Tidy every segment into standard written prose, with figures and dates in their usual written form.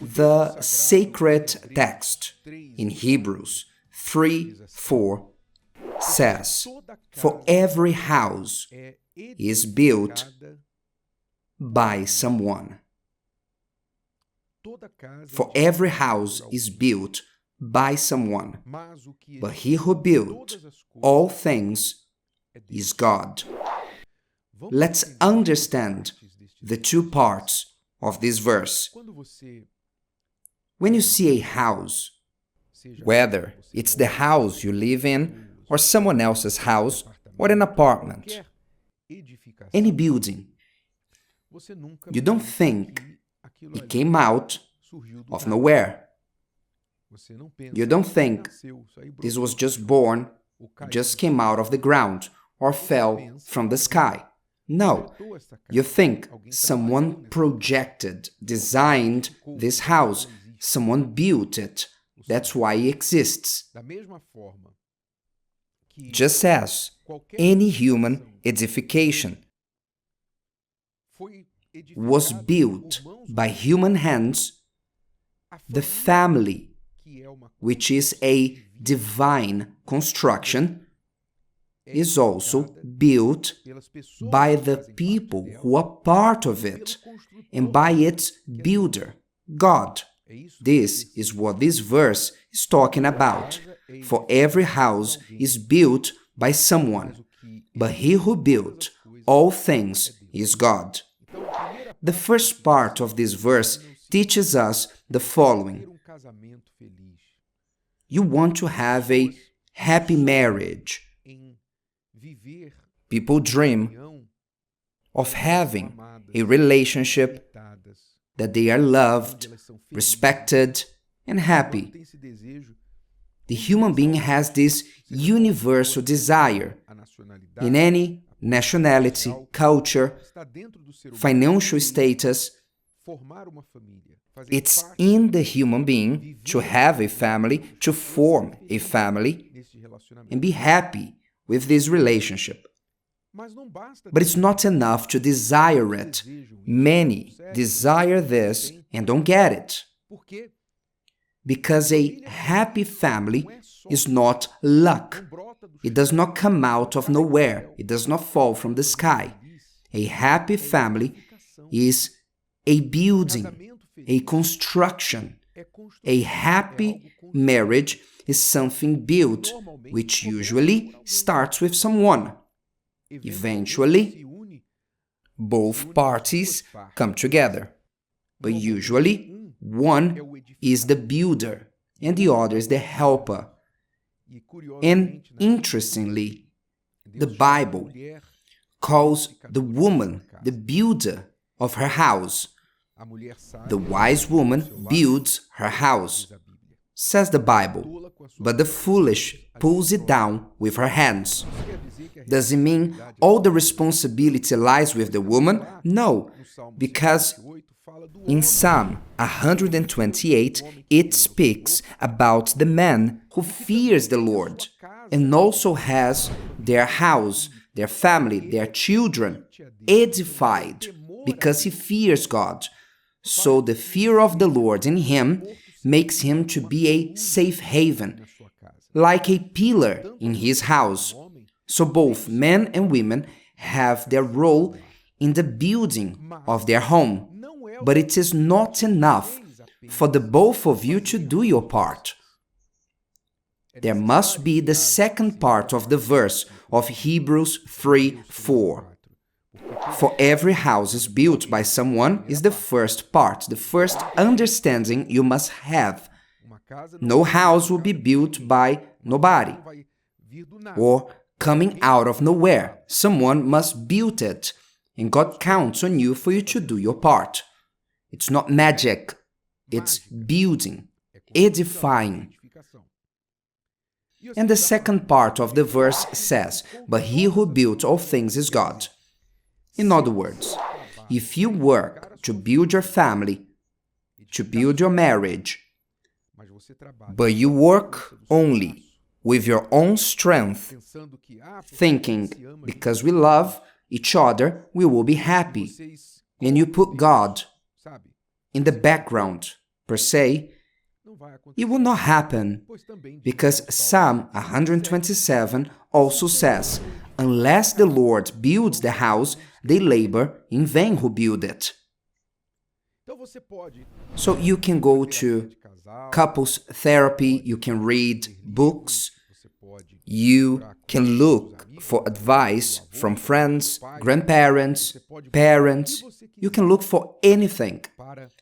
The sacred text in Hebrews 3:4 says, "For every house is built by someone." For every house is built by someone, but he who built all things is God. Let's understand the two parts of this verse. When you see a house, whether it's the house you live in or someone else's house or an apartment, any building, you don't think it came out of nowhere. You don't think this was just born, just came out of the ground or fell from the sky. No, you think someone projected, designed this house, someone built it. That's why it exists. Just as any human edification was built by human hands, the family, which is a divine construction, is also built by the people who are part of it and by its builder, God. This is what this verse is talking about. For every house is built by someone, but he who built all things is God. The first part of this verse teaches us the following. You want to have a happy marriage. People dream of having a relationship that they are loved, respected, and happy. The human being has this universal desire in any nationality, culture, financial status. It's in the human being to have a family, to form a family, and be happy with this relationship. But it's not enough to desire it. Many desire this and don't get it. Because a happy family is not luck. It does not come out of nowhere. It does not fall from the sky. A happy family is a building, a construction. A happy marriage is something built, which usually starts with someone. Eventually, both parties come together. But usually, one is the builder and the other is the helper. And interestingly, the Bible calls the woman the builder of her house. The wise woman builds her house, says the Bible, but the foolish pulls it down with her hands. Does it mean all the responsibility lies with the woman? No, because in Psalm 128, it speaks about the man who fears the Lord and also has their house, their family, their children edified because he fears God. So the fear of the Lord in him makes him to be a safe haven, like a pillar in his house. So both men and women have their role in the building of their home. But it is not enough for the both of you to do your part. There must be the second part of the verse of Hebrews 3:4. For every house is built by someone is the first part, the first understanding you must have. No house will be built by nobody or coming out of nowhere. Someone must build it, and God counts on you for you to do your part. It's not magic, it's building, edifying. And the second part of the verse says, but he who built all things is God. In other words, if you work to build your family, to build your marriage, but you work only with your own strength, thinking because we love each other, we will be happy, and you put God in the background, per se, it will not happen, because Psalm 127 also says, "Unless the Lord builds the house, they labor in vain who build it." So you can go to couples therapy, you can read books, you can look for advice from friends, grandparents, parents. You can look for anything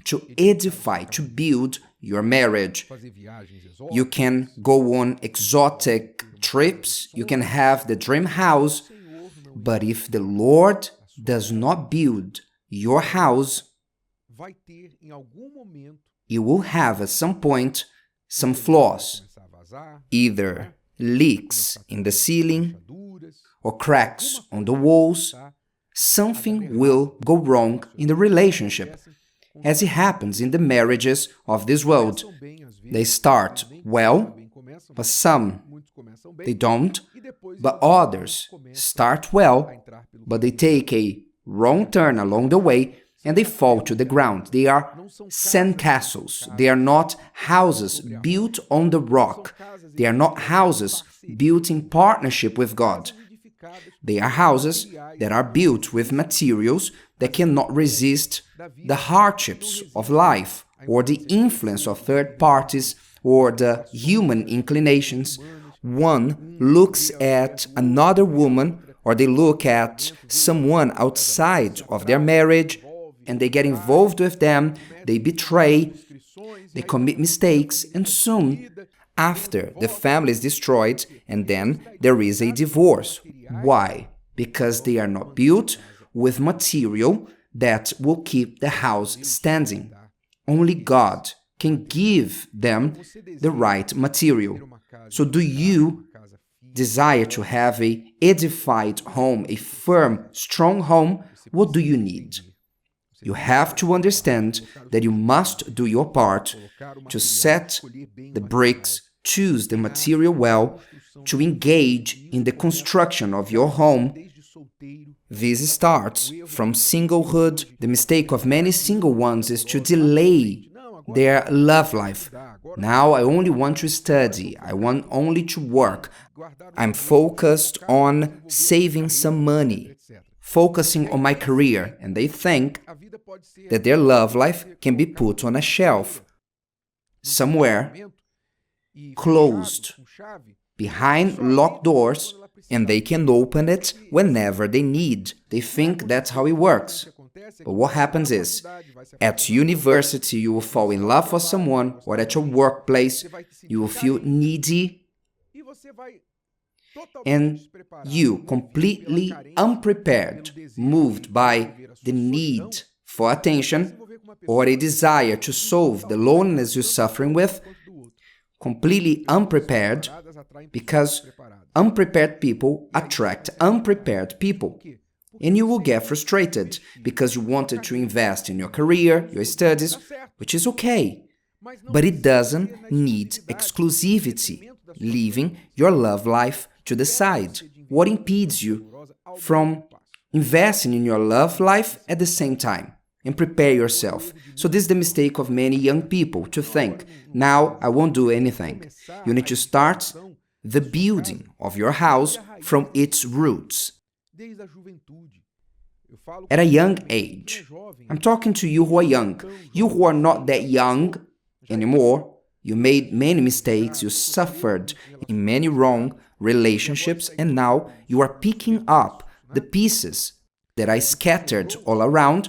to edify, to build your marriage. You can go on exotic trips, you can have the dream house, but if the Lord does not build your house, you will have at some point some flaws, either leaks in the ceiling or cracks on the walls. Something will go wrong in the relationship, as it happens in the marriages of this world. They start well, but some they don't, but others start well, but they take a wrong turn along the way and they fall to the ground. They are sandcastles. They are not houses built on the rock. They are not houses built in partnership with God. They are houses that are built with materials that cannot resist the hardships of life, or the influence of third parties, or the human inclinations. One looks at another woman, or they look at someone outside of their marriage, and they get involved with them, they betray, they commit mistakes, and soon after, the family is destroyed, and then there is a divorce. Why? Because they are not built with material that will keep the house standing. Only God can give them the right material. So do you desire to have an edified home, a firm, strong home? What do you need? You have to understand that you must do your part to set the bricks, choose the material well, to engage in the construction of your home. This starts from singlehood. The mistake of many single ones is to delay their love life. Now I only want to study, I want only to work, I'm focused on saving some money, focusing on my career, and they think that their love life can be put on a shelf somewhere, closed, behind locked doors, and they can open it whenever they need. They think that's how it works. But what happens is, at university you will fall in love for someone, or at your workplace you will feel needy, and you, completely unprepared, moved by the need for attention or a desire to solve the loneliness you're suffering with, completely unprepared, because unprepared people attract unprepared people. And you will get frustrated because you wanted to invest in your career, your studies, which is okay. But it doesn't need exclusivity, leaving your love life to the side. What impedes you from investing in your love life at the same time? And prepare yourself. So this is the mistake of many young people, to think, now I won't do anything. You need to start the building of your house from its roots. At a young age, I'm talking to you who are young, you who are not that young anymore. You made many mistakes, you suffered in many wrong relationships, and now you are picking up the pieces that are scattered all around.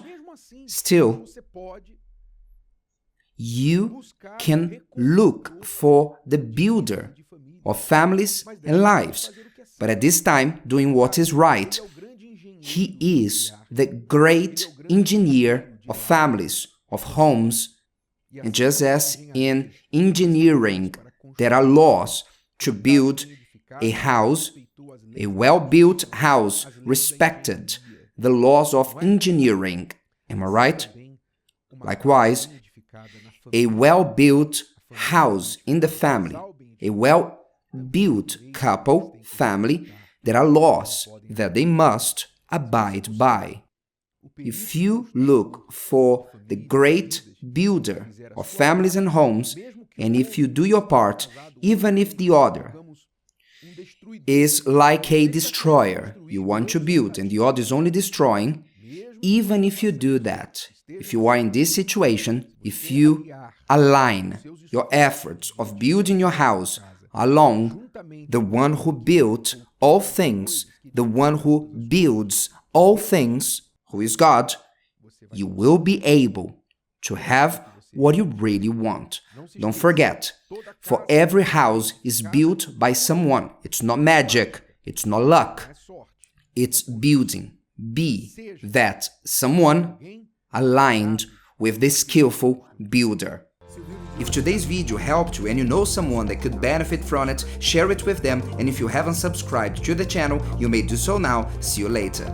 Still, you can look for the builder of families and lives, but at this time doing what is right. He is the great engineer of families, of homes, and just as in engineering there are laws to build a house, a well-built house respected the laws of engineering. Am I right? Likewise, a well-built house in the family, a well-built couple, family, there are laws that they must abide by. If you look for the great builder of families and homes, and if you do your part, even if the other is like a destroyer, you want to build and the other is only destroying, even if you do that, if you are in this situation, if you align your efforts of building your house along the one who built all things, the one who builds all things, who is God, you will be able to have what you really want. Don't forget, for every house is built by someone. It's not magic, it's not luck, it's building. Be that someone aligned with the skillful builder. If today's video helped you and you know someone that could benefit from it, share it with them, and if you haven't subscribed to the channel, you may do so now. See you later.